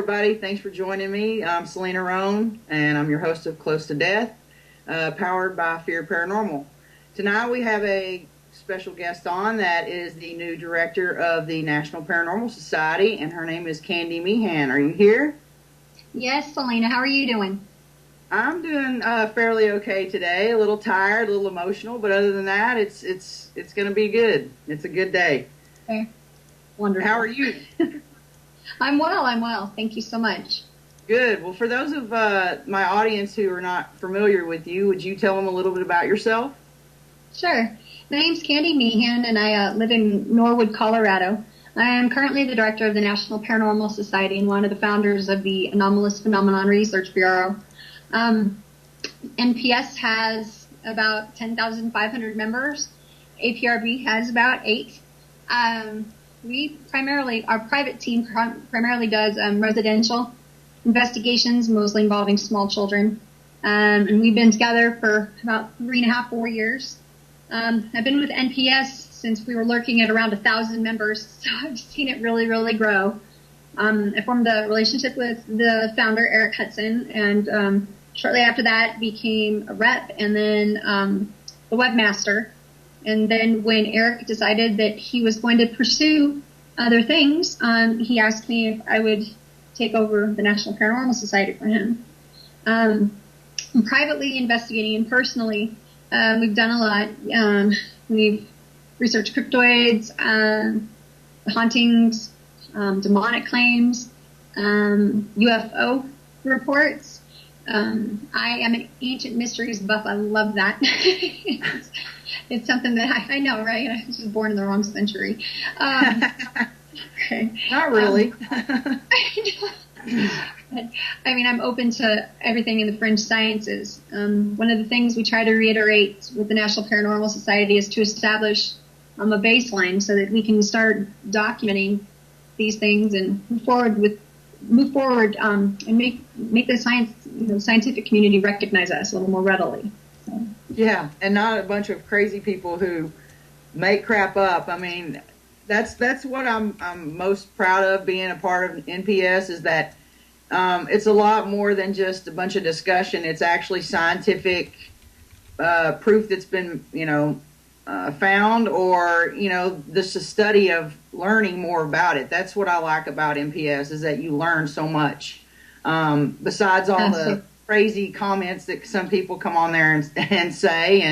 everybody. Thanks for joining me. I'm Selena Roane, and I'm your host of Close to Death, powered by Fear Paranormal. Tonight we have a special guest on that is the new director of the National Paranormal Society, and her name is Candy Meehan. Are you here? Yes, Selena. How are you doing? I'm doing fairly okay today. A little tired, a little emotional, but other than that, it's going to be good. It's a good day. Okay. Wonderful. How are you? I'm well. Thank you so much. Good. Well, for those of my audience who are not familiar with you, would you tell them a little bit about yourself? Sure. My name's Candy Meehan, and I live in Norwood, Colorado. I am currently the director of the National Paranormal Society and one of the founders of the Anomalous Phenomenon Research Bureau. NPS has about 10,500 members. APRB has about 8. Our private team primarily does residential investigations, mostly involving small children. And we've been together for about 3.5, 4 years. I've been with NPS since we were lurking at around 1,000 members, so I've seen it really, really grow. I formed a relationship with the founder, Eric Hudson, and shortly after that became a rep and then the webmaster. And then when Eric decided that he was going to pursue other things, he asked me if I would take over the National Paranormal Society for him. Privately investigating and personally, we've done a lot. We've researched cryptoids, hauntings, demonic claims, UFO reports. I am an ancient mysteries buff. I love that. It's something that I know, right? I was just born in the wrong century. Okay. Not really. I mean, I'm open to everything in the fringe sciences. One of the things we try to reiterate with the National Paranormal Society is to establish a baseline so that we can start documenting these things and move forward and make the scientific community recognize us a little more readily. So. Yeah, and not a bunch of crazy people who make crap up. I mean, that's what I'm most proud of being a part of NPS is that it's a lot more than just a bunch of discussion. It's actually scientific proof that's been found, or this a study of learning more about it. That's what I like about NPS is that you learn so much. Besides all the crazy comments that some people come on there and say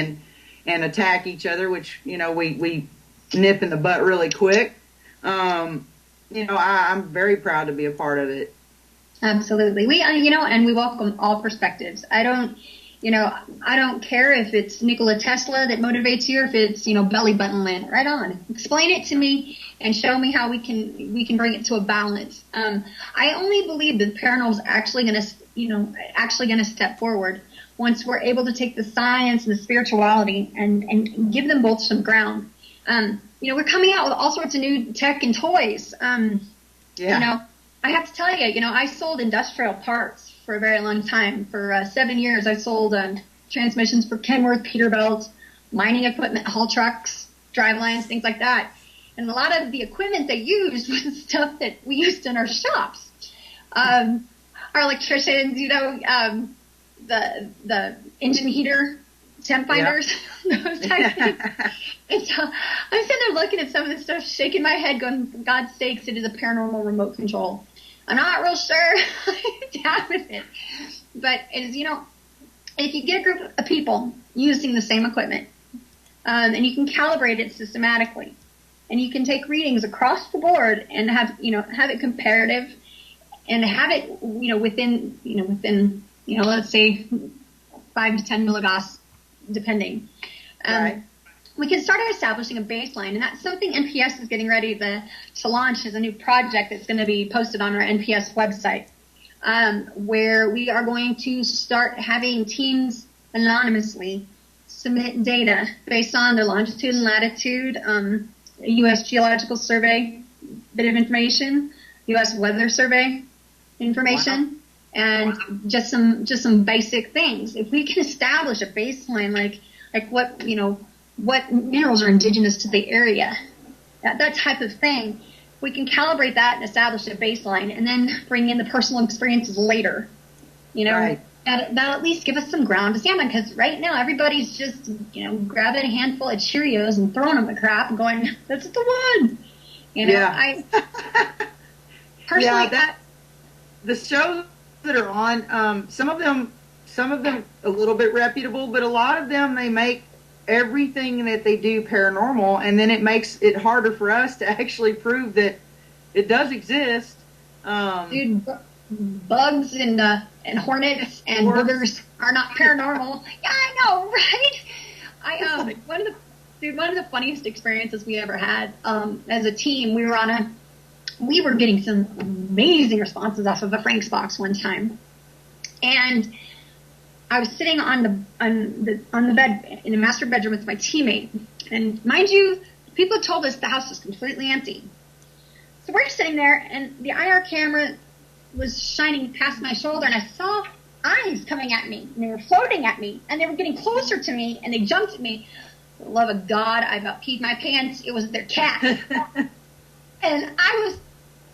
and attack each other, which we nip in the butt really quick. I'm very proud to be a part of it. Absolutely. And we welcome all perspectives. I don't care if it's Nikola Tesla that motivates you or if it's, belly button land. Right on. Explain it to me and show me how we can bring it to a balance. I only believe that paranormal is actually going to step forward once we're able to take the science and the spirituality and give them both some ground. We're coming out with all sorts of new tech and toys. I have to tell you, I sold industrial parts for a very long time. For 7 years, I sold transmissions for Kenworth, Peterbilt, mining equipment, haul trucks, drive lines, things like that. And a lot of the equipment they used was stuff that we used in our shops. Our electricians, the engine heater, temp finders, those types of things. And so I'm sitting there looking at some of this stuff, shaking my head, going, for God's sakes, it is a paranormal remote control. I'm not real sure I'm down with it. But it is, if you get a group of people using the same equipment, and you can calibrate it systematically, and you can take readings across the board and have it comparative and have it, within, let's say 5 to 10 milligauss, depending. Right. We can start establishing a baseline, and that's something NPS is getting ready to launch as a new project that's going to be posted on our NPS website, where we are going to start having teams anonymously submit data based on their longitude and latitude, U.S. Geological Survey bit of information, U.S. Weather Survey information, and just some basic things. If we can establish a baseline, like what minerals are indigenous to the area, that type of thing, we can calibrate that and establish a baseline, and then bring in the personal experiences later. You know, right. that'll at least give us some ground to stand on, because right now everybody's just, grabbing a handful of Cheerios and throwing them the crap and going, "That's the one." Yeah. I personally, the shows that are on, some of them a little bit reputable, but a lot of them, they make everything that they do paranormal, and then it makes it harder for us to actually prove that it does exist. Dude, bugs and hornets and boogers are not paranormal. Yeah, I know, right? One of the funniest experiences we ever had as a team, we were getting some amazing responses off of a Frank's box one time, and I was sitting on the bed in the master bedroom with my teammate, and mind you, people had told us the house was completely empty. So we're sitting there, and the IR camera was shining past my shoulder, and I saw eyes coming at me, and they were floating at me, and they were getting closer to me, and they jumped at me. For the love of God, I about peed my pants. It was their cat. And I was,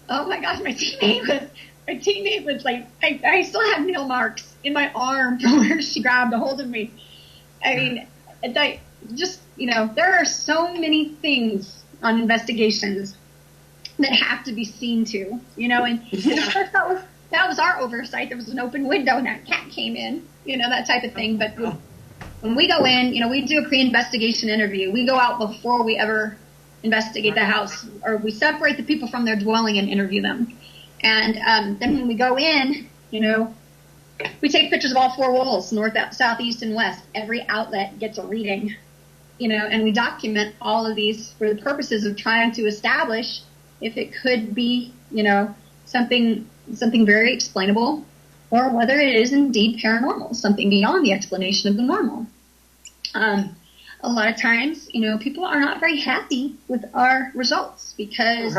oh my gosh, my teammate was like, I still have nail marks in my arm from where she grabbed a hold of me. I mean, there are so many things on investigations that have to be seen to, and of course that was our oversight. There was an open window and that cat came in, that type of thing. But when we go in, we do a pre-investigation interview. We go out before we ever investigate the house, or we separate the people from their dwelling and interview them. And then when we go in, we take pictures of all four walls, north, south, east, and west. Every outlet gets a reading, and we document all of these for the purposes of trying to establish if it could be, something very explainable, or whether it is indeed paranormal, something beyond the explanation of the normal. A lot of times, people are not very happy with our results, because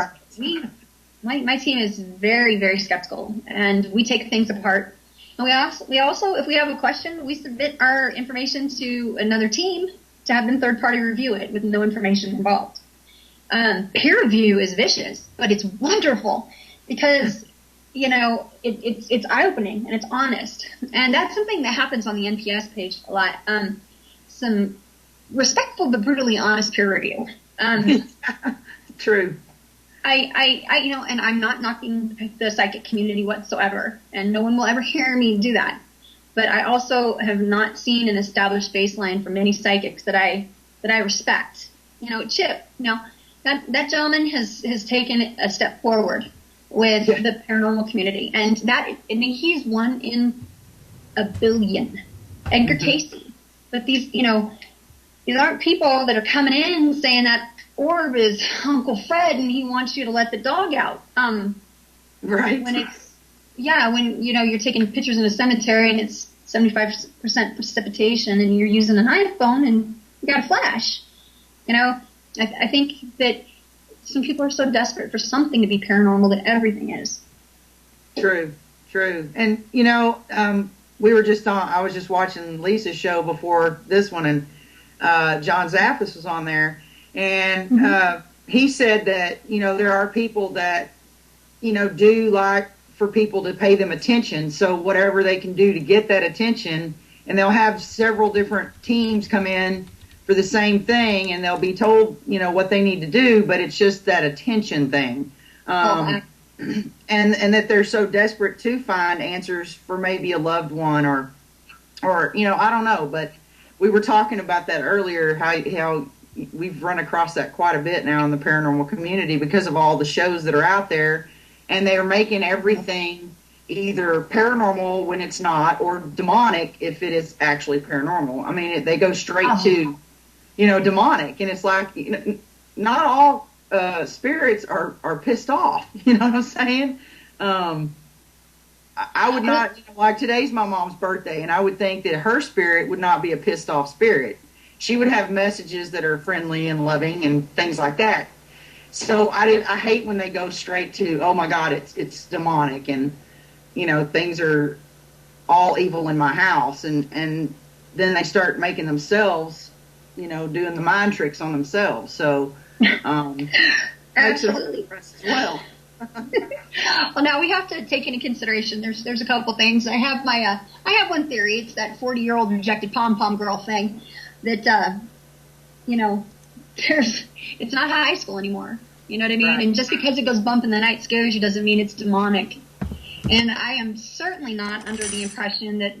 my team is very, very skeptical, and we take things apart. And we also, if we have a question, we submit our information to another team to have them third-party review it with no information involved. Peer review is vicious, but it's wonderful because, it's eye-opening and it's honest. And that's something that happens on the NPS page a lot. Some respectful but brutally honest peer review. True. And I'm not knocking the psychic community whatsoever, and no one will ever hear me do that. But I also have not seen an established baseline for many psychics that I respect. Chip, that gentleman has taken a step forward with the paranormal community, and he's one in a billion. Edgar Casey. But these aren't people that are coming in saying that orb is Uncle Fred and he wants you to let the dog out. Right. When you're taking pictures in a cemetery and it's 75% precipitation and you're using an iPhone and you got a flash. I think that some people are so desperate for something to be paranormal that everything is. True. And, I was just watching Lisa's show before this one, and John Zaffis was on there, and he said that, there are people that, do like for people to pay them attention, so whatever they can do to get that attention, and they'll have several different teams come in for the same thing, and they'll be told, what they need to do, but it's just that attention thing. And that they're so desperate to find answers for maybe a loved one or I don't know, but we were talking about that earlier, how we've run across that quite a bit now in the paranormal community because of all the shows that are out there, and they're making everything either paranormal when it's not, or demonic if it is actually paranormal. I mean, they go straight to, demonic, and it's like, not all spirits are pissed off. You know what I'm saying? I would not, like today's my mom's birthday, and I would think that her spirit would not be a pissed off spirit. She would have messages that are friendly and loving and things like that. So I hate when they go straight to, oh my God, it's demonic, and things are all evil in my house, and then they start making themselves, doing the mind tricks on themselves. So makes it Absolutely. hard for us as well. Well, now we have to take into consideration. There's a couple things. I have one theory. It's that 40-year-old rejected pom pom girl thing. That it's not high school anymore. You know what I mean? Right. And just because it goes bump in the night scares you doesn't mean it's demonic. And I am certainly not under the impression that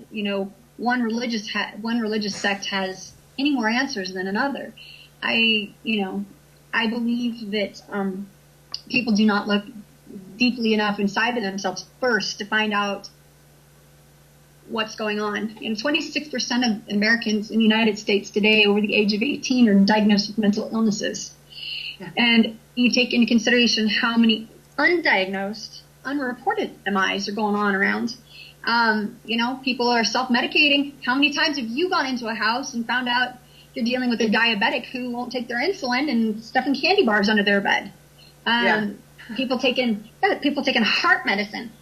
one religious sect has any more answers than another. I believe that people do not look deeply enough inside of themselves first to find out what's going on. 26% of Americans in the United States today over the age of 18 are diagnosed with mental illnesses. Yeah. And you take into consideration how many undiagnosed, unreported MIs are going on around. People are self-medicating. How many times have you gone into a house and found out you're dealing with a diabetic who won't take their insulin and stuffing candy bars under their bed? People taking heart medicine.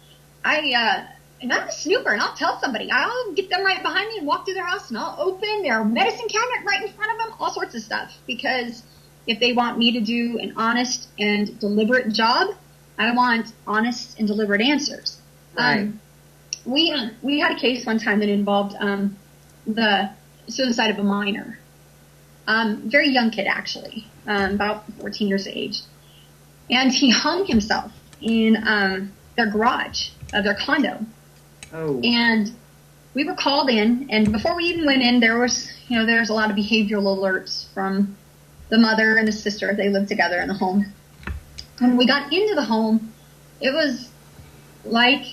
I'm a snooper, and I'll tell somebody. I'll get them right behind me and walk through their house, and I'll open their medicine cabinet right in front of them, all sorts of stuff. Because if they want me to do an honest and deliberate job, I want honest and deliberate answers. Right. We had a case one time that involved the suicide of a minor, very young kid actually, about 14 years of age, and he hung himself in their garage of their condo. Oh. And we were called in, and before we even went in, there was a lot of behavioral alerts from the mother and the sister. They lived together in the home. When we got into the home, it was like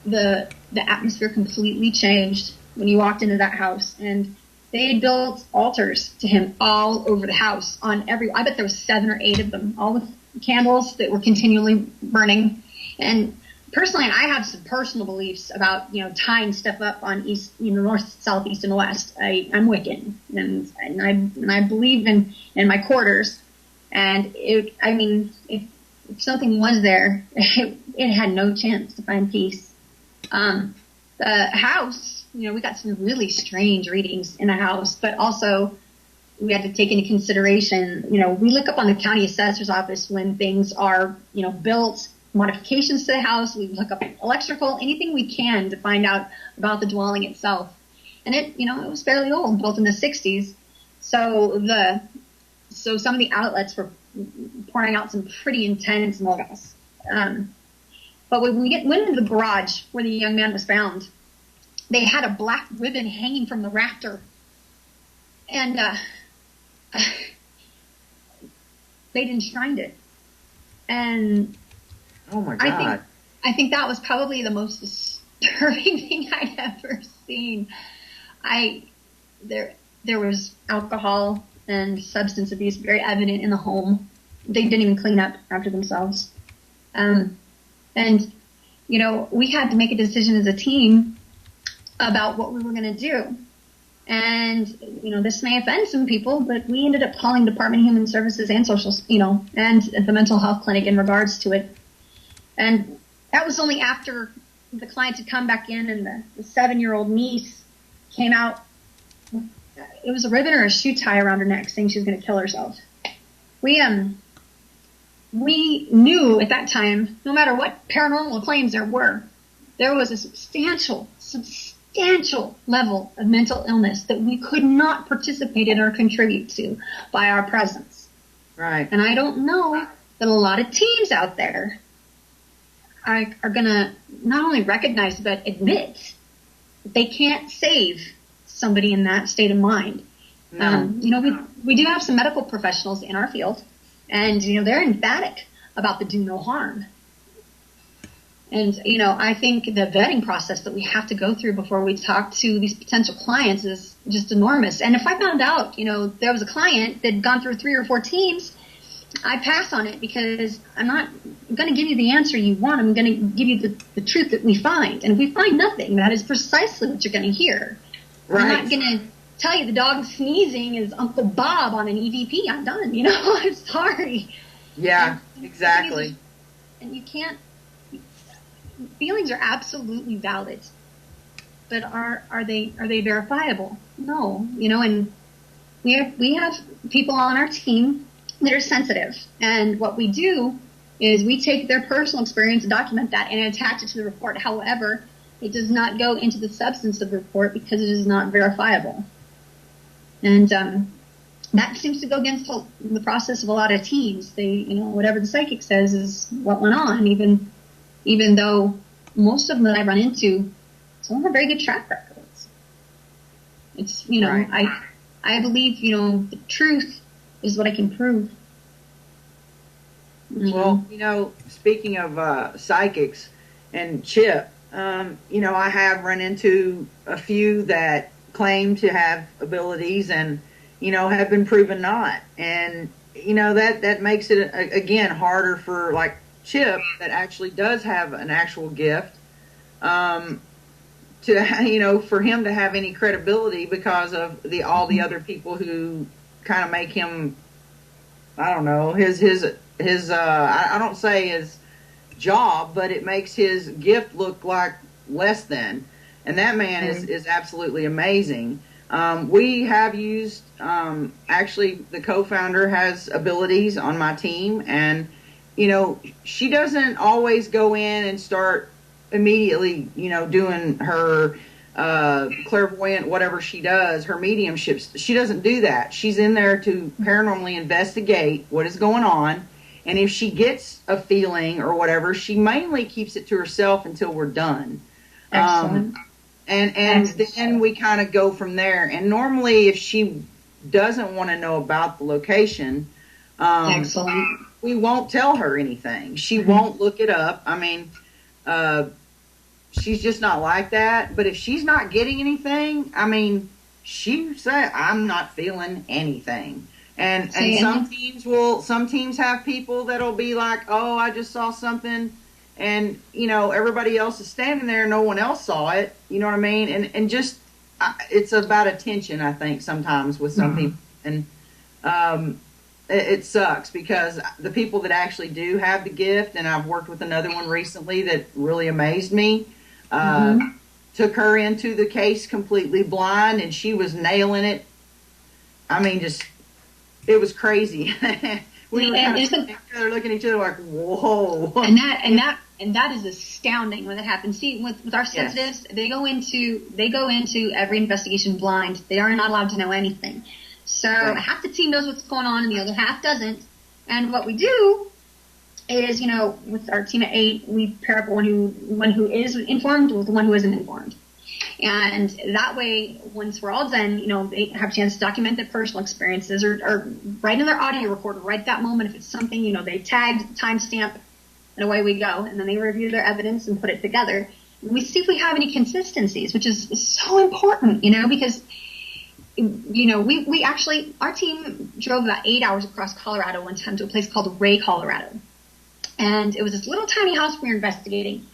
the atmosphere completely changed when you walked into that house. And they had built altars to him all over the house I bet there was 7 or 8 of them, all with candles that were continually burning. And personally, I have some personal beliefs about, tying stuff up on east, north, south, east, and west. I'm Wiccan, and I believe in my quarters. And if something was there, it had no chance to find peace. The house, we got some really strange readings in the house, but also we had to take into consideration, we look up on the county assessor's office when things are, built, modifications to the house. We look up electrical, anything we can to find out about the dwelling itself. And it was fairly old, built in the 60s. So some of the outlets were pouring out some pretty intense moldings. But when we went into the garage where the young man was found, they had a black ribbon hanging from the rafter. And they'd enshrined it. And oh my God. I think that was probably the most disturbing thing I'd ever seen. There was alcohol and substance abuse very evident in the home. They didn't even clean up after themselves. We had to make a decision as a team about what we were going to do. And, this may offend some people, but we ended up calling Department of Human Services and Social, and the mental health clinic in regards to it. And that was only after the client had come back in and the 7-year-old niece came out. It was a ribbon or a shoe tie around her neck saying she was going to kill herself. We knew at that time, no matter what paranormal claims there was a substantial level of mental illness that we could not participate in or contribute to by our presence. Right. And I don't know that a lot of teams out there are going to not only recognize but admit that they can't save somebody in that state of mind. No. We do have some medical professionals in our field, and they're emphatic about the do no harm. And I think the vetting process that we have to go through before we talk to these potential clients is just enormous. And if I found out there was a client that had gone through 3 or 4 teams, I'd pass on it, because I'm not going to give you the answer you want. I'm going to give you the truth that we find. And if we find nothing, that is precisely what you're going to hear. Right. I'm not going to tell you the dog sneezing is Uncle Bob on an EVP. I'm done. I'm sorry. Yeah, exactly. And you can't. Feelings are absolutely valid, but are they verifiable? No. And we have people on our team that are sensitive. And what we do is we take their personal experience, document that, and attach it to the report. However, it does not go into the substance of the report because it is not verifiable. And that seems to go against the process of a lot of teams. They, whatever the psychic says is what went on, even though most of them that I run into, some of them have very good track records. It's, right. I believe, the truth is what I can prove. Well, speaking of psychics and Chip, I have run into a few that claim to have abilities and, have been proven not. And, that makes it, again, harder for, like, Chip, that actually does have an actual gift, for him to have any credibility because of all the other people who kind of make him, I don't know, his I don't say his job, but it makes his gift look like less than. And that man is absolutely amazing. We have used, actually, the co-founder has abilities on my team, and, she doesn't always go in and start immediately, doing her clairvoyant, whatever she does, her mediumships. She doesn't do that. She's in there to paranormally investigate what is going on. And if she gets a feeling or whatever, she mainly keeps it to herself until we're done. Excellent. And then we kind of go from there. And normally, if she doesn't want to know about the location, excellent, we won't tell her anything. She won't look it up. I mean, she's just not like that. But if she's not getting anything, I mean, she said, "I'm not feeling anything." And some teams have people that'll be like, "Oh, I just saw something," and everybody else is standing there, no one else saw it. You know what I mean? And just it's about attention, I think, sometimes with some people, and it sucks because the people that actually do have the gift, and I've worked with another one recently that really amazed me. Took her into the case completely blind, and she was nailing it. I mean, just. It was crazy. We were looking at each other like, whoa. And that is astounding when that happens. See, with our sensitives, yes. they go into every investigation blind. They are not allowed to know anything. So half the team knows what's going on and the other half doesn't. And what we do is, with our team of 8, we pair up one who is informed with one who isn't informed. And that way, once we're all done, they have a chance to document their personal experiences or write in their audio recorder right that moment. If it's something, they tagged, timestamp, and away we go. And then they review their evidence and put it together. And we see if we have any consistencies, which is so important, because, we actually, our team drove about 8 hours across Colorado one time to a place called Ray, Colorado. And it was this little tiny house we were investigating.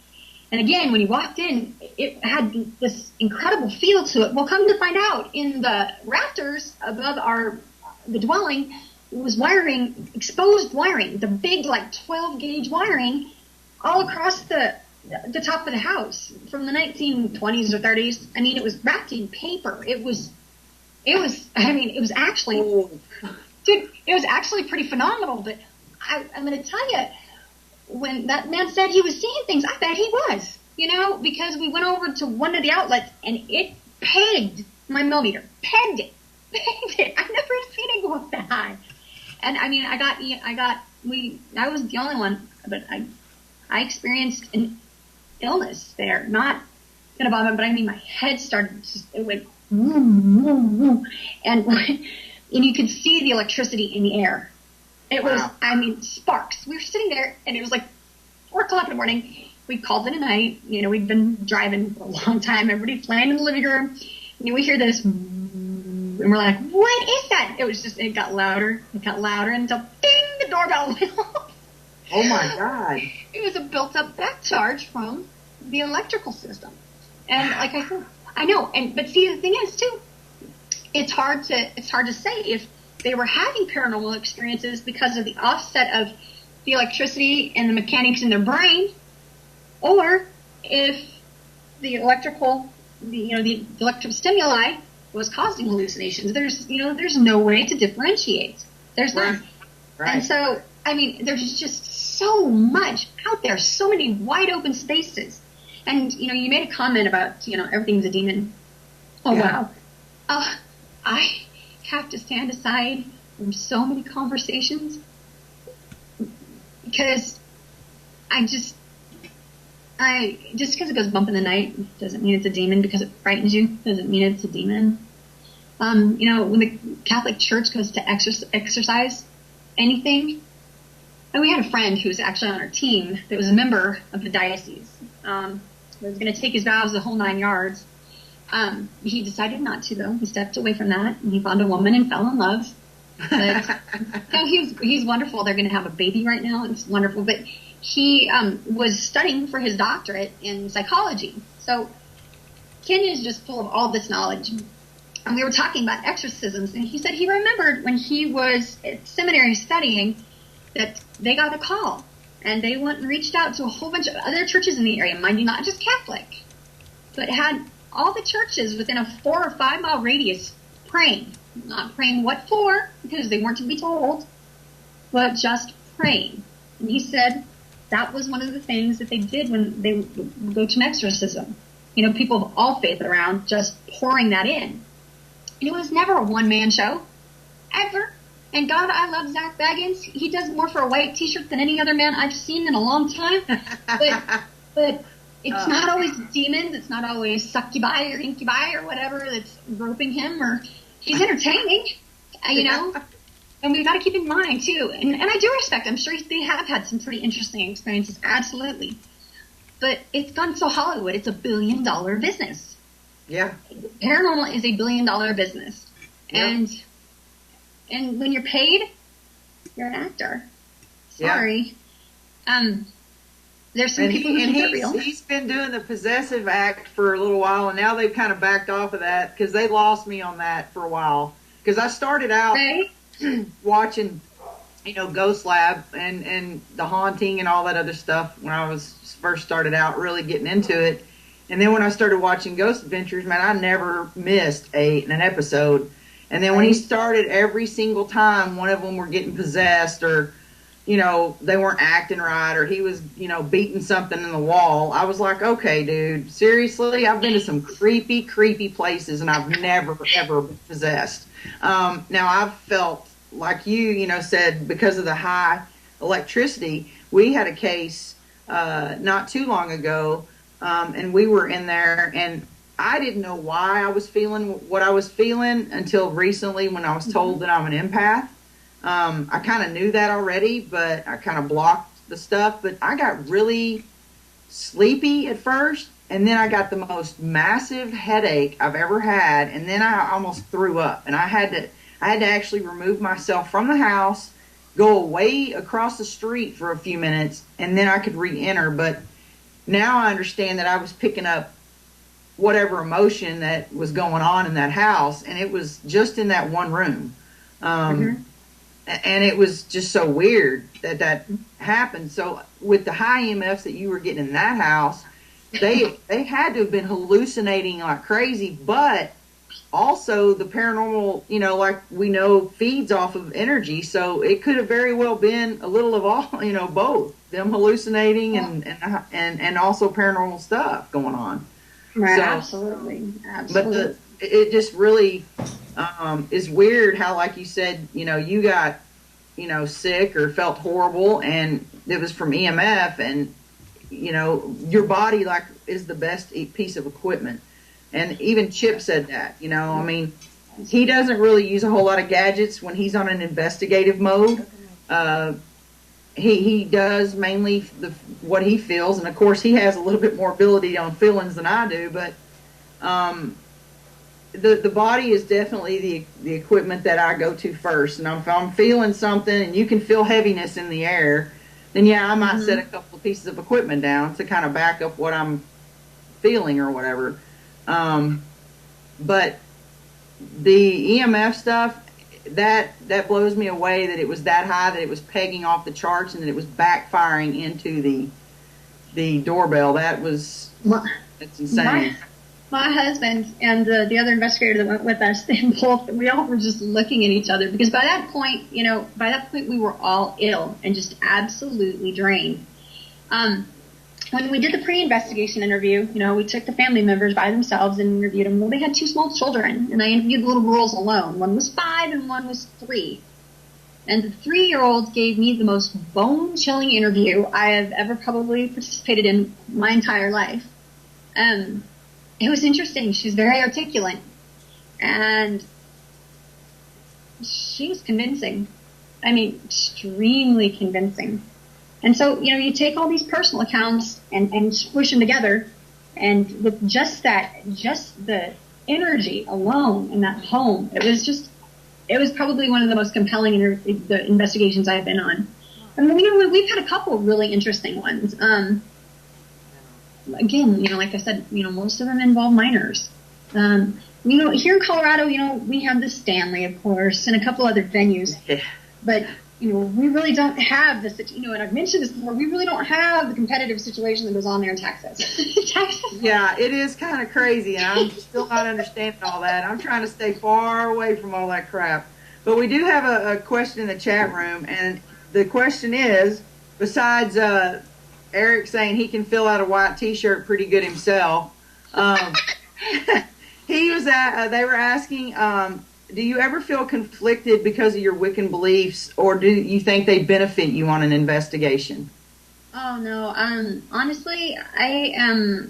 And again, when you walked in, it had this incredible feel to it. Well, come to find out, in the rafters above the dwelling was wiring, exposed wiring, the big 12-gauge wiring all across the top of the house from the 1920s or 30s. I mean, it was wrapped in paper. It was actually, dude, it was actually pretty phenomenal. But I'm going to tell you, when that man said he was seeing things, I bet he was, because we went over to one of the outlets and it pegged my millimeter. Pegged it. I've never seen it go up that high. And I mean, I was the only one, but I experienced an illness there. Not gonna bother, but I mean, my head started, it went, woo, woo, woo. And you could see the electricity in the air. It was, sparks. We were sitting there, and it was 4 o'clock in the morning. We called it a night. We'd been driving for a long time. Everybody's playing in the living room. And we hear this, and we're like, what is that? It got louder. It got louder until, ding, the doorbell went off. Oh, my God. It was a built-up back charge from the electrical system. And like I said, I know. But see, the thing is, too, it's hard to say if they were having paranormal experiences because of the offset of the electricity and the mechanics in their brain, or if the electrical stimuli was causing hallucinations. There's no way to differentiate. There's right. none. Right. And so, I mean, there's just so much out there, so many wide open spaces. And, you know, you made a comment about, you know, everything's a demon. Oh, Yeah. wow. I have to stand aside from so many conversations because just because it goes bump in the night doesn't mean it's a demon. Because it frightens you doesn't mean it's a demon. You know, when the Catholic Church goes to exercise anything, and we had a friend who was actually on our team that was a member of the diocese, was going to take his vows the whole 9 yards. He decided not to, though. He stepped away from that, and he found a woman and fell in love. But no, he's wonderful. They're going to have a baby right now. It's wonderful. But he was studying for his doctorate in psychology. So Ken is just full of all this knowledge. And we were talking about exorcisms, and he said he remembered when he was at seminary studying that they got a call, and they went and reached out to a whole bunch of other churches in the area, mind you, not just Catholic, but had all the churches within a 4 or 5 mile radius praying. Not praying what for, because they weren't to be told, but just praying. And he said that was one of the things that they did when they would go to an exorcism. You know, people of all faith around just pouring that in. And it was never a one-man show, ever. And God, I love Zach Baggins. He does more for a white t-shirt than any other man I've seen in a long time. But it's not always demons. It's not always succubi or incubi or whatever that's groping him. Or he's entertaining, you know. And we've got to keep in mind, too. And I do respect. I'm sure they have had some pretty interesting experiences. Absolutely. But it's gone so Hollywood. It's $1 billion business. Yeah. Paranormal is $1 billion business. Yep. And when you're paid, you're an actor. Sorry. Yeah. There's some people who think they're real. He's been doing the possessive act for a little while, and now they've kind of backed off of that because they lost me on that for a while. Because I started out watching, you know, Ghost Lab and The Haunting and all that other stuff when I was first started out really getting into it. And then when I started watching Ghost Adventures, man, I never missed an episode. And then when he started, every single time one of them were getting possessed or, you know, they weren't acting right or he was, you know, beating something in the wall, I was like, okay, dude, seriously? I've been to some creepy, creepy places and I've never, ever been possessed. Now, I've felt, like you know, said, because of the high electricity, we had a case not too long ago, and we were in there, and I didn't know why I was feeling what I was feeling until recently when I was told that I'm an empath. I kind of knew that already, but I kind of blocked the stuff. But I got really sleepy at first, and then I got the most massive headache I've ever had, and then I almost threw up. And I had to actually remove myself from the house, go away across the street for a few minutes, and then I could re-enter. But now I understand that I was picking up whatever emotion that was going on in that house, and it was just in that one room. And it was just so weird that happened. So with the high EMFs that you were getting in that house, they had to have been hallucinating like crazy, but also the paranormal, you know, like we know, feeds off of energy. So it could have very well been a little of all, you know, both them hallucinating and also paranormal stuff going on. Right. So, Absolutely. But it just really is weird how, like you said, you know, you got, you know, sick or felt horrible, and it was from EMF, and you know, your body like is the best piece of equipment. And even Chip said that, you know, I mean, he doesn't really use a whole lot of gadgets when he's on an investigative mode. He does mainly what he feels, and of course he has a little bit more ability on feelings than I do, but the body is definitely the equipment that I go to first. And if I'm feeling something and you can feel heaviness in the air, then yeah, I might set a couple of pieces of equipment down to kind of back up what I'm feeling or whatever. But the EMF stuff, that blows me away that it was that high, that it was pegging off the charts, and that it was backfiring into the doorbell. That's insane. My husband and the other investigator that went with us, we all were just looking at each other because by that point we were all ill and just absolutely drained. When we did the pre-investigation interview, we took the family members by themselves and interviewed them. Well, they had 2 small children, and I interviewed the little girls alone. One was 5 and one was 3. And the 3-year-old gave me the most bone-chilling interview I have ever probably participated in my entire life. It was interesting. She's very articulate, and she was convincing. I mean, extremely convincing. And so, you take all these personal accounts and squish them together, and with just the energy alone in that home, it was probably one of the most compelling the investigations I've been on. And we've had a couple of really interesting ones. Again, like I said, most of them involve minors. Here in Colorado, we have the Stanley, of course, and a couple other venues, but we really don't have and I've mentioned this before, we really don't have the competitive situation that goes on there in Texas. Yeah, it is kind of crazy, and I'm still not understanding all that. I'm trying to stay far away from all that crap. But we do have a question in the chat room, and the question is, besides Eric saying he can fill out a white T-shirt pretty good himself, they were asking, do you ever feel conflicted because of your Wiccan beliefs, or do you think they benefit you on an investigation? Oh no, honestly, I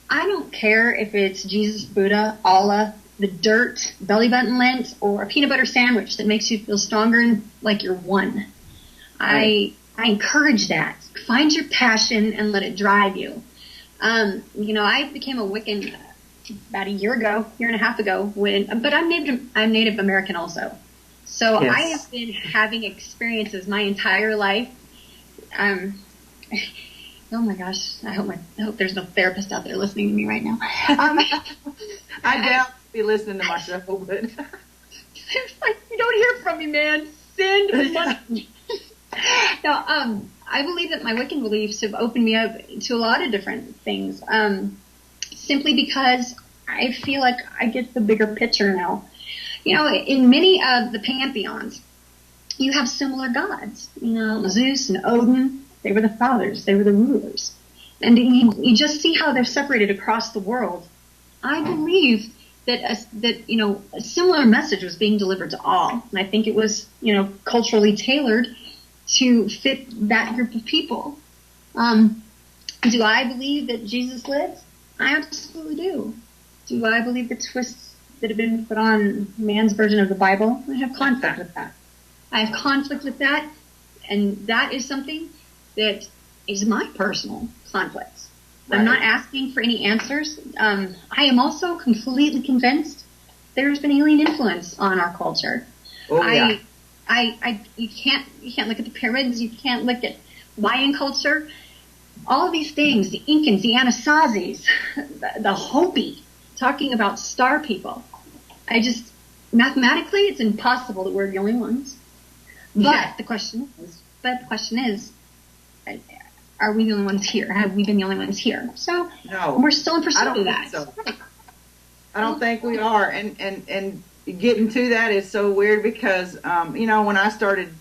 don't care if it's Jesus, Buddha, Allah, the dirt, belly button lint, or a peanut butter sandwich that makes you feel stronger and like you're one. Right. I encourage that. Find your passion and let it drive you. I became a Wiccan about a year and a half ago but I'm Native American also. So yes. I have been having experiences my entire life. Oh my gosh, I hope there's no therapist out there listening to me right now. I doubt be listening to my show, but you don't hear from me, man. Send money. No, I believe that my Wiccan beliefs have opened me up to a lot of different things. Simply because I feel like I get the bigger picture now. In many of the pantheons, you have similar gods. Zeus and Odin, they were the fathers, they were the rulers. And you just see how they're separated across the world. I believe that a similar message was being delivered to all. And I think it was, culturally tailored to fit that group of people. Do I believe that Jesus lives? I absolutely do. Do I believe the twists that have been put on man's version of the Bible? I have conflict with that. And that is something that is my personal conflict. Right. I'm not asking for any answers. I am also completely convinced there's been alien influence on our culture. Oh, yeah. You can't look at the pyramids. You can't look at Mayan culture. All of these things, the Incans, the Anasazis, the Hopi, talking about star people. Mathematically, it's impossible that we're the only ones. But the question is, are we the only ones here? Have we been the only ones here? So no, we're still in pursuit of that. So. I don't think we are. And getting to that is so weird because, when I started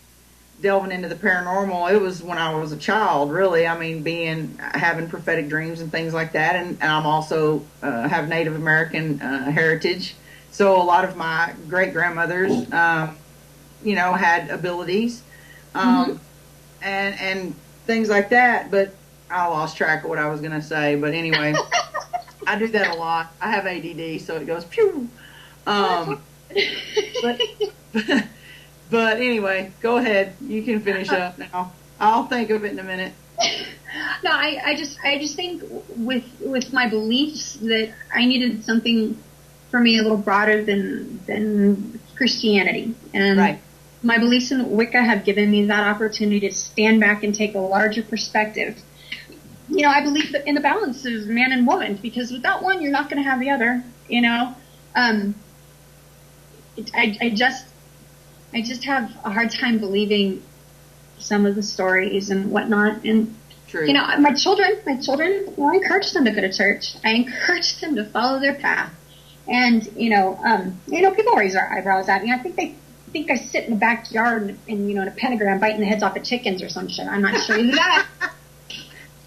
delving into the paranormal, it was when I was a child, really. I mean, having prophetic dreams and things like that. And I'm also have Native American heritage. So a lot of my great-grandmothers, had abilities and things like that. But I lost track of what I was going to say. But anyway, I do that a lot. I have ADD, so it goes pew. But anyway, go ahead. You can finish up now. I'll think of it in a minute. No, I just think with my beliefs that I needed something for me a little broader than Christianity. And right. My beliefs in Wicca have given me that opportunity to stand back and take a larger perspective. I believe that in the balance of man and woman, because without one, you're not going to have the other. I just have a hard time believing some of the stories and whatnot. And True. You know, my children, well, I encourage them to go to church. I encourage them to follow their path. And, people raise their eyebrows at me. I think they think I sit in the backyard in a pentagram biting the heads off of chickens or some shit. I'm not sure of that.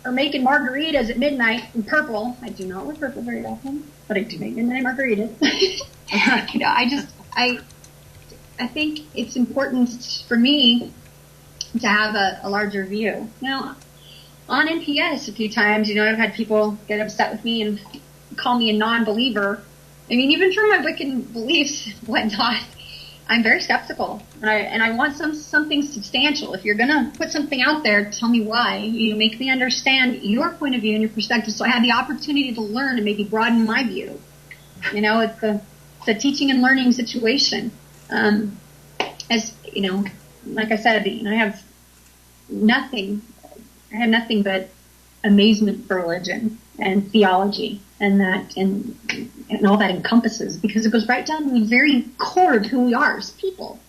Or making margaritas at midnight in purple. I do not wear purple very often, but I do make midnight margaritas. I think it's important for me to have a larger view. Now, on NPS a few times, I've had people get upset with me and call me a non-believer. I mean, even for my Wiccan beliefs and whatnot, I'm very skeptical, and I want something substantial. If you're gonna put something out there, tell me why. Make me understand your point of view and your perspective, so I have the opportunity to learn and maybe broaden my view. It's a teaching and learning situation. As like I said, I have nothing but amazement for religion and theology, and all that encompasses, because it goes right down to the very core of who we are as people.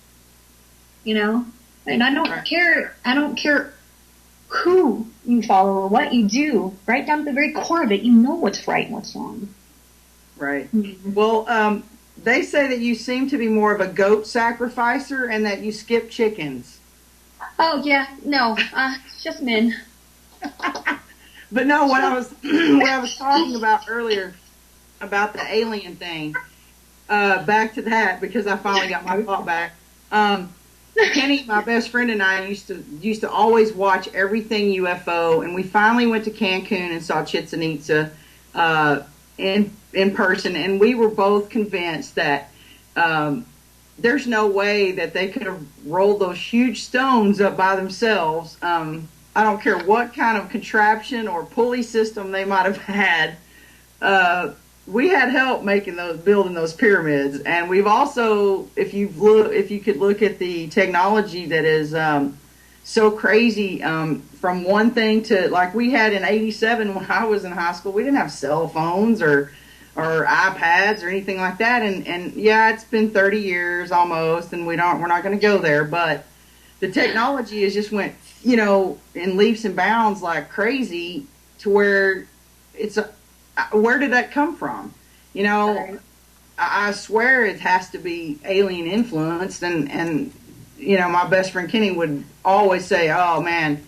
And I don't care who you follow or what you do, right down to the very core of it, you know what's right and what's wrong. Right. Mm-hmm. Well, they say that you seem to be more of a goat sacrificer and that you skip chickens. Oh, yeah. No, it's just men. But no, what I was talking about earlier about the alien thing, back to that, because I finally got my thought back. Kenny, my best friend, and I used to always watch everything UFO, and we finally went to Cancun and saw Chichen Itza in person, and we were both convinced that there's no way that they could have rolled those huge stones up by themselves. I don't care what kind of contraption or pulley system they might have had. We had help building those pyramids, and we've also, if you could look at the technology that is so crazy, from one thing to, like we had in '87 when I was in high school, we didn't have cell phones or iPads or anything like that, and yeah, it's been 30 years almost, and we're not going to go there, but the technology has just went, in leaps and bounds like crazy, to where where did that come from? I swear it has to be alien influenced, and my best friend Kenny would always say, oh man,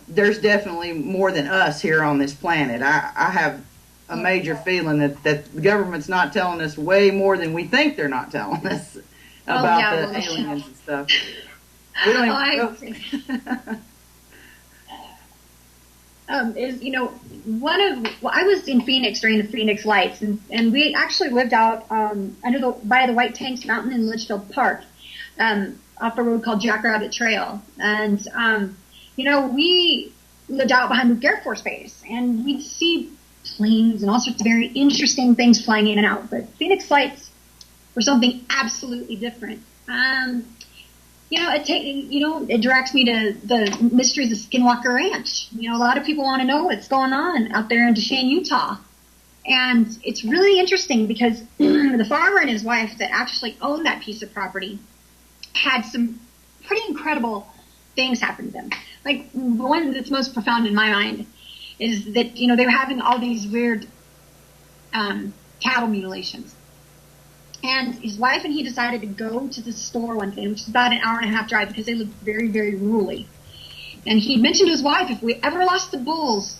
there's definitely more than us here on this planet. I have a major feeling that the government's not telling us way more than we think they're not telling us about the aliens and stuff. We don't I was in Phoenix during the Phoenix Lights, and we actually lived out by the White Tanks Mountain in Litchfield Park, off a road called Jackrabbit Trail, and we lived out behind the Air Force Base, and we'd see planes and all sorts of very interesting things flying in and out. But Phoenix Lights were something absolutely different. It directs me to the mysteries of Skinwalker Ranch. A lot of people want to know what's going on out there in Duchesne, Utah. And it's really interesting because the farmer and his wife that actually owned that piece of property had some pretty incredible things happen to them. Like, the one that's most profound in my mind is that, they were having all these weird cattle mutilations. And his wife and he decided to go to the store one day, which is about an hour and a half drive, because they lived very, very rurally. And he mentioned to his wife, if we ever lost the bulls,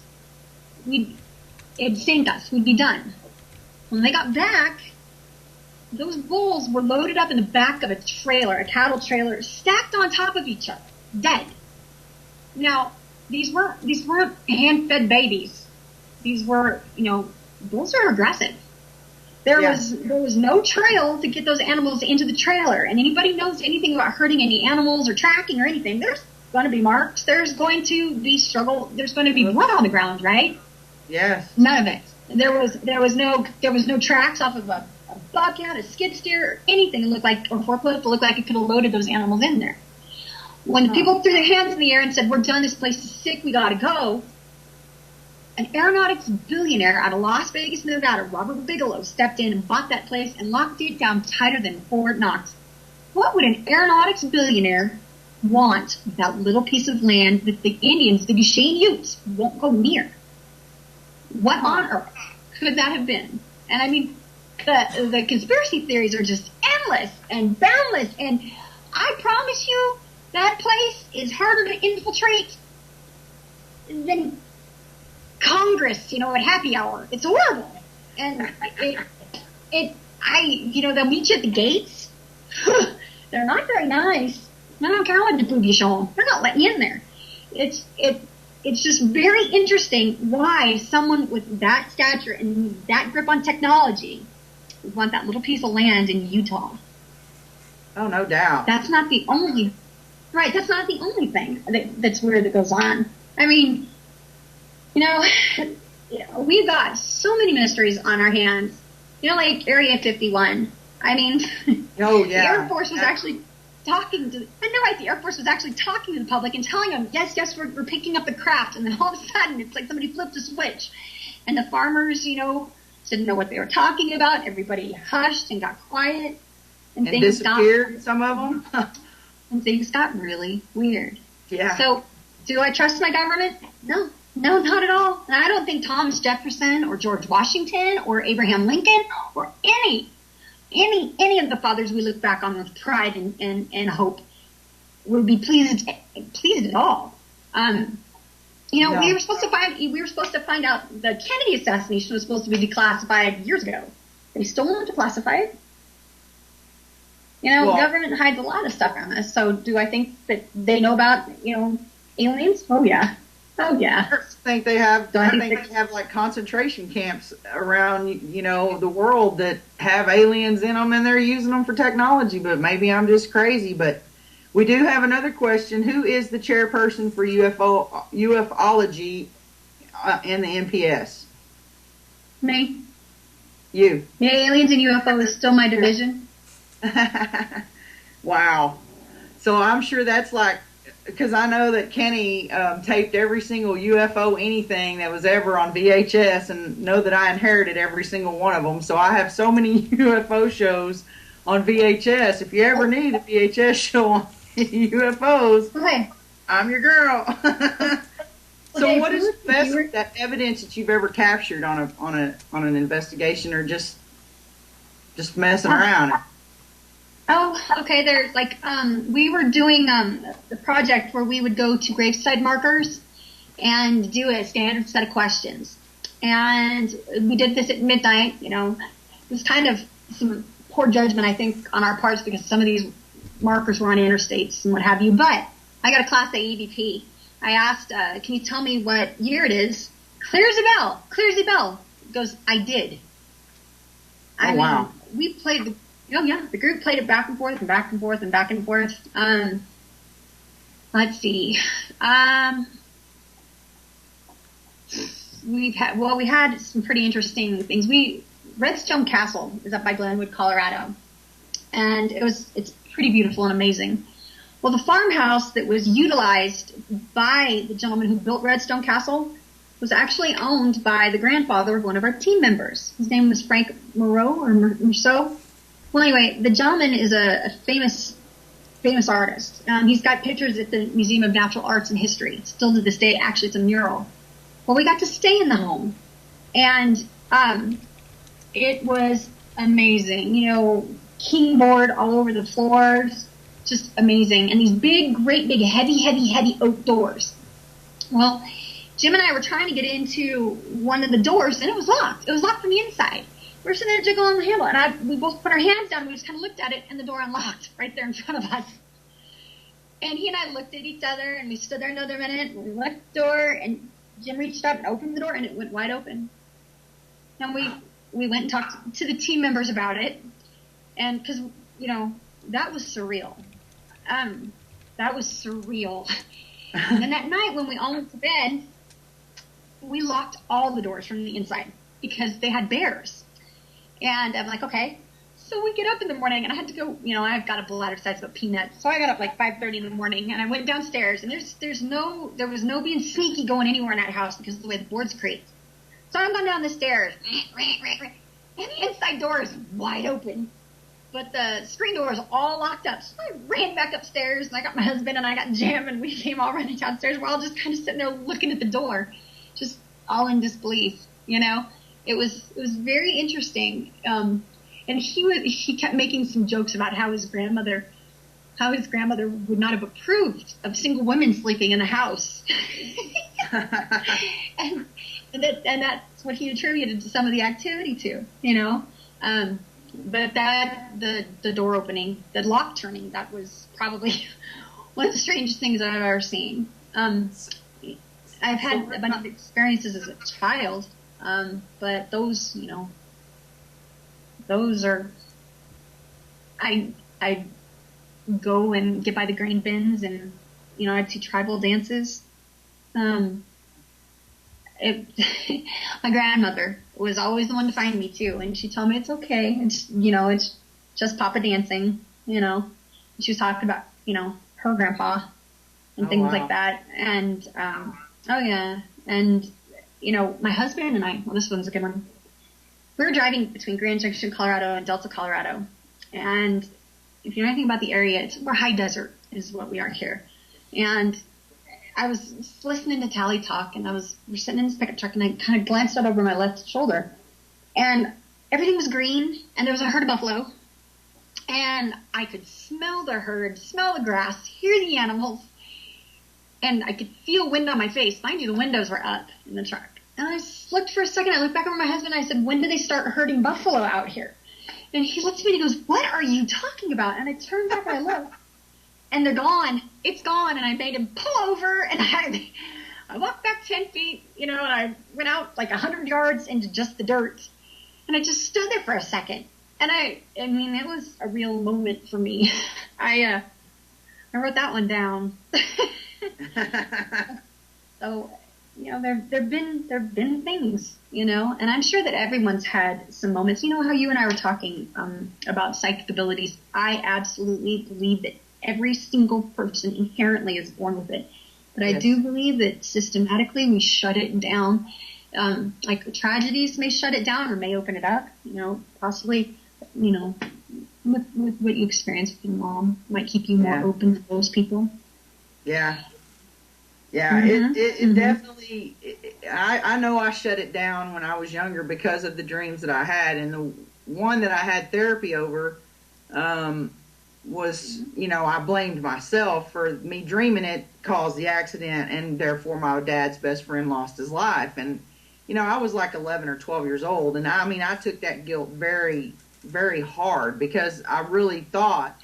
it'd sink us. We'd be done. When they got back, those bulls were loaded up in the back of a trailer, a cattle trailer, stacked on top of each other, dead. Now, these weren't hand-fed babies. These were, bulls are aggressive. There was no trail to get those animals into the trailer. And anybody knows anything about hurting any animals or tracking or anything, there's going to be marks. There's going to be struggle. There's going to be blood on the ground, right? Yes. None of it. There was no tracks off of a bobcat, a skid steer, or anything that looked like, or forklift that looked like it could have loaded those animals in there. When the people threw their hands in the air and said, "We're done. This place is sick. We got to go," an aeronautics billionaire out of Las Vegas, Nevada, Robert Bigelow, stepped in and bought that place and locked it down tighter than Fort Knox. What would an aeronautics billionaire want that little piece of land that the Indians, the Gashane Utes, won't go near? What on earth could that have been? And I mean, the conspiracy theories are just endless and boundless. And I promise you, that place is harder to infiltrate than Congress, at happy hour. It's horrible. And they'll meet you at the gates. They're not very nice. I don't care what food you show them. They're not letting you in there. It's just very interesting why someone with that stature and that grip on technology would want that little piece of land in Utah. Oh, no doubt. That's not the only thing that's weird that goes on. I mean, we've got so many mysteries on our hands. Like Area 51. I mean, oh yeah, the Air Force was actually talking to. The Air Force was actually talking to the public and telling them, yes, we're picking up the craft. And then all of a sudden, it's like somebody flipped a switch, and the farmers, didn't know what they were talking about. Everybody hushed and got quiet, and things disappeared. Some of them, and things got really weird. Yeah. So, do I trust my government? No, not at all. And I don't think Thomas Jefferson or George Washington or Abraham Lincoln or any of the fathers we look back on with pride and hope would be pleased at all. No. we were supposed to find out the Kennedy assassination was supposed to be declassified years ago. They still want to classify it. Government hides a lot of stuff from us. So do I think that they know about, aliens? Oh yeah. I think they have. I think they have like concentration camps around, the world that have aliens in them, and they're using them for technology. But maybe I'm just crazy. But we do have another question: who is the chairperson for ufology in the NPS? Me. You. Yeah, aliens and UFO is still my division. Wow. So I'm sure that's like. Because I know that Kenny taped every single UFO anything that was ever on VHS, and know that I inherited every single one of them. So I have so many UFO shows on VHS. If you ever need a VHS show on UFOs, okay. I'm your girl. So what is the best that evidence that you've ever captured on an investigation, or just messing around? Oh, okay. There's we were doing the project where we would go to graveside markers and do a standard set of questions. And we did this at midnight. It was kind of some poor judgment, I think, on our parts, because some of these markers were on interstates and what have you. But I got a Class A EVP. I asked, can you tell me what year it is? Clear as a bell. It goes, I did. Wow. We played the... Oh yeah, the group played it back and forth and back and forth and back and forth. Let's see. We had some pretty interesting things. Redstone Castle is up by Glenwood, Colorado, and it's pretty beautiful and amazing. Well, the farmhouse that was utilized by the gentleman who built Redstone Castle was actually owned by the grandfather of one of our team members. His name was Frank Moreau or Merceau. Well, anyway, the gentleman is a famous artist. He's got pictures at the Museum of Natural Arts and History. Still to this day, actually, it's a mural. Well, we got to stay in the home, and it was amazing. King board all over the floors, just amazing. And these great big, heavy oak doors. Well, Jim and I were trying to get into one of the doors, and it was locked. It was locked from the inside. We're sitting there jiggling the handle, and we both put our hands down, and we just kind of looked at it, and the door unlocked right there in front of us. And he and I looked at each other, and we stood there another minute, and we locked the door, and Jim reached up and opened the door, and it went wide open. And we went and talked to the team members about it, and because, that was surreal. That was surreal. And then that night when we all went to bed, we locked all the doors from the inside because they had bears. And I'm like, okay. So we get up in the morning, and I had to go, I've got a bladder size of a peanut. So I got up like 5:30 in the morning, and I went downstairs, and there was no being sneaky going anywhere in that house because of the way the boards creaked. So I'm going down the stairs, and the inside door is wide open. but the screen door was all locked up. So I ran back upstairs, and I got my husband, and I got Jim, and we came all running downstairs. We're all just kind of sitting there looking at the door, just all in disbelief, you know. It was very interesting. And he kept making some jokes about how his grandmother would not have approved of single women sleeping in the house. and that's what he attributed to some of the activity to, you know. But the door opening, the lock turning, that was probably one of the strangest things I've ever seen. I've had a bunch of experiences as a child, but those, you know, those are, I go and get by the grain bins, and, you know, I'd see tribal dances. My grandmother was always the one to find me too, and she told me it's okay. It's, you know, it's just Papa dancing, you know. She was talking about, you know, her grandpa and things like that. And, oh yeah. And, you know, my husband and I, well, this one's a good one. We were driving between Grand Junction, Colorado and Delta, Colorado. And if you know anything about the area, we're high desert is what we are here. And I was listening to Tally talk, and we're sitting in this pickup truck, and I kind of glanced out over my left shoulder, and everything was green, and there was a herd of buffalo, and I could smell the herd, smell the grass, hear the animals, and I could feel wind on my face. Mind you, the windows were up in the truck. And I looked for a second, I looked back over my husband, and I said, when did they start herding buffalo out here? And he looked at me and he goes, what are you talking about? And I turned back and I looked. And they're gone. It's gone. And I made him pull over, and I walked back 10 feet, you know, and I went out like 100 yards into just the dirt. And I just stood there for a second. And I mean, it was a real moment for me. I wrote that one down. So, you know, there've been things, you know, and I'm sure that everyone's had some moments. You know how you and I were talking about psychic abilities. I absolutely believe that every single person inherently is born with it. But I do believe that systematically we shut it down. Like tragedies may shut it down or may open it up, you know, possibly, you know, with what you experienced with your mom might keep you more open to those people. Yeah. Yeah, it definitely, I know I shut it down when I was younger because of the dreams that I had. And the one that I had therapy over, was, you know, I blamed myself for me dreaming it caused the accident, and therefore my dad's best friend lost his life. And, you know, I was like 11 or 12 years old, and I mean, I took that guilt very, very hard because I really thought,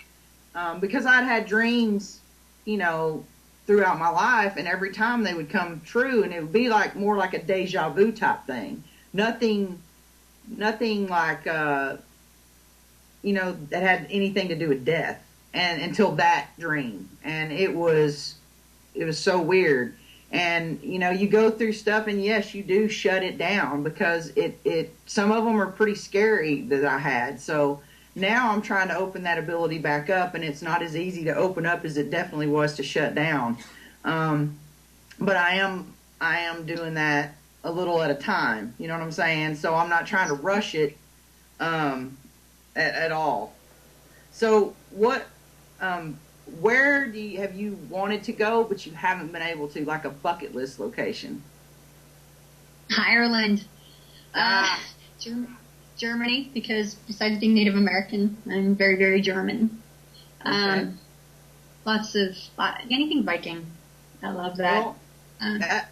because I'd had dreams, you know, throughout my life, and every time they would come true, and it would be like more like a deja vu type thing. Nothing like, you know, that had anything to do with death, and until that dream. And it was so weird. And, you know, you go through stuff, and yes, you do shut it down because some of them are pretty scary that I had. So now I'm trying to open that ability back up, and it's not as easy to open up as it definitely was to shut down. But I am doing that a little at a time. You know what I'm saying? So I'm not trying to rush it, at all. So what, where have you wanted to go but you haven't been able to, like a bucket list location? Ireland, Germany, because besides being Native American, I'm very, very German. Okay. Anything Viking. I love that. Well,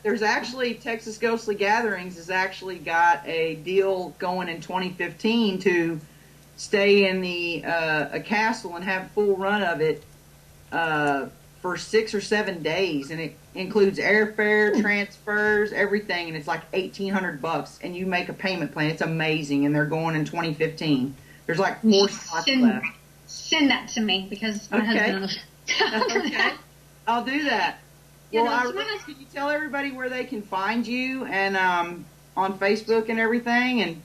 there's actually Texas Ghostly Gatherings has actually got a deal going in 2015 to stay in a castle and have full run of it for 6 or 7 days, and it includes airfare, transfers, everything, and it's like $1,800, and you make a payment plan. It's amazing, and they're going in 2015 There's like 4 spots left. Send that to me because my husband. Okay, I'll do that. Well, can you tell everybody where they can find you and on Facebook and everything? And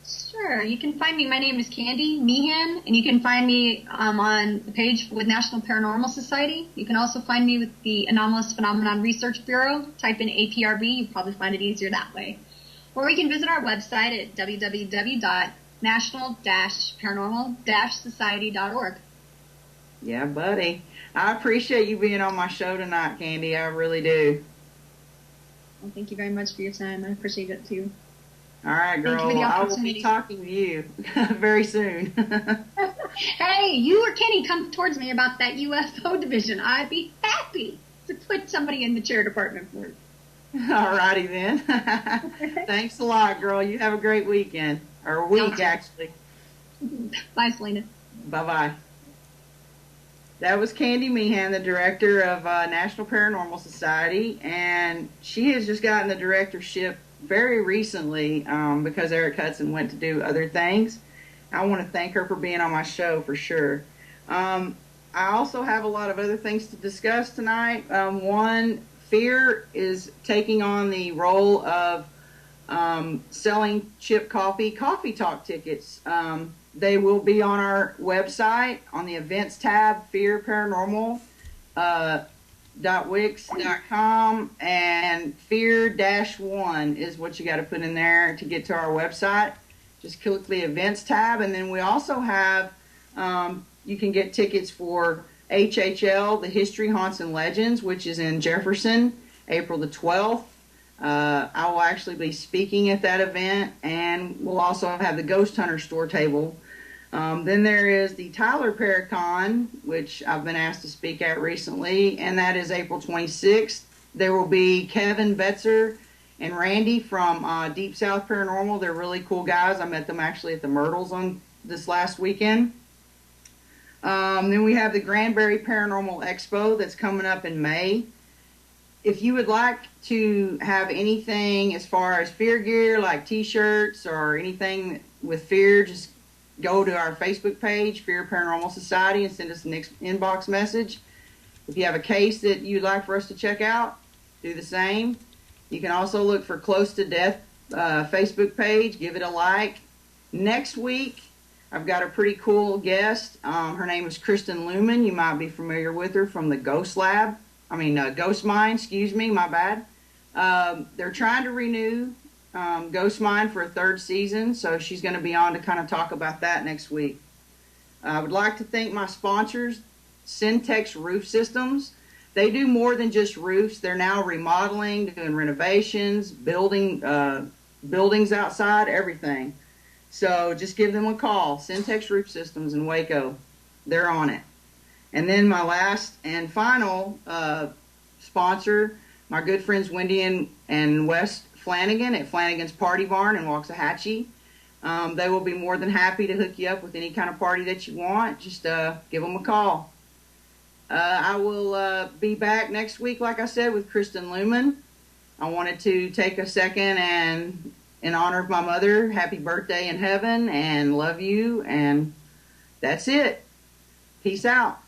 sure, you can find me. My name is Candy Meehan, and you can find me on the page with National Paranormal Society. You can also find me with the Anomalous Phenomenon Research Bureau. Type in APRB. You'll probably find it easier that way. Or you can visit our website at www.nationalparanormal.org. national-paranormal-society.org. Yeah, buddy. I appreciate you being on my show tonight, Candy. I really do. Well, thank you very much for your time. I appreciate it too. All right, girl. Thank you for the I will be opportunity. talking to you very soon. Hey, you or Kenny come towards me about that UFO division. I'd be happy to put somebody in the chair department for it. All righty then. Thanks a lot, girl. You have a great weekend. Or week, actually. Bye, Selena. Bye-bye. That was Candy Meehan, the director of National Paranormal Society, and she has just gotten the directorship very recently because Eric Hudson went to do other things. I want to thank her for being on my show for sure. I also have a lot of other things to discuss tonight. One, Fear is taking on the role of selling Chip Coffee Talk tickets. They will be on our website on the events tab, Fear Paranormal .wix.com, and fear-1 is what you got to put in there to get to our website. Just click the events tab, and then we also have you can get tickets for HHL, the History, Haunts, and Legends, which is in Jefferson, April the 12th. I will actually be speaking at that event, and we'll also have the Ghost Hunter store table. Then there is the Tyler Paracon, which I've been asked to speak at recently, and that is April 26th. There will be Kevin Betzer and Randy from Deep South Paranormal. They're really cool guys. I met them actually at the Myrtles on this last weekend. Then we have the Granbury Paranormal Expo that's coming up in May. If you would like to have anything as far as fear gear, like t-shirts or anything with fear, just go to our Facebook page, Fear Paranormal Society, and send us an inbox message. If you have a case that you'd like for us to check out, do the same. You can also look for Close to Death Facebook page. Give it a like. Next week, I've got a pretty cool guest. Her name is Kristen Lumen. You might be familiar with her from the Ghost Mine, my bad. They're trying to renew Ghost Mine for a third season, so she's going to be on to kind of talk about that next week. I would like to thank my sponsors, Syntex Roof Systems. They do more than just roofs. They're now remodeling, doing renovations, buildings outside, everything. So just give them a call, Syntex Roof Systems in Waco. They're on it. And then my last and final sponsor, my good friends Wendy and Wes Flanagan at Flanagan's Party Barn in Waxahachie. They will be more than happy to hook you up with any kind of party that you want. Just give them a call. I will be back next week, like I said, with Kristen Lumen. I wanted to take a second and, in honor of my mother, happy birthday in heaven, and love you, and that's it. Peace out.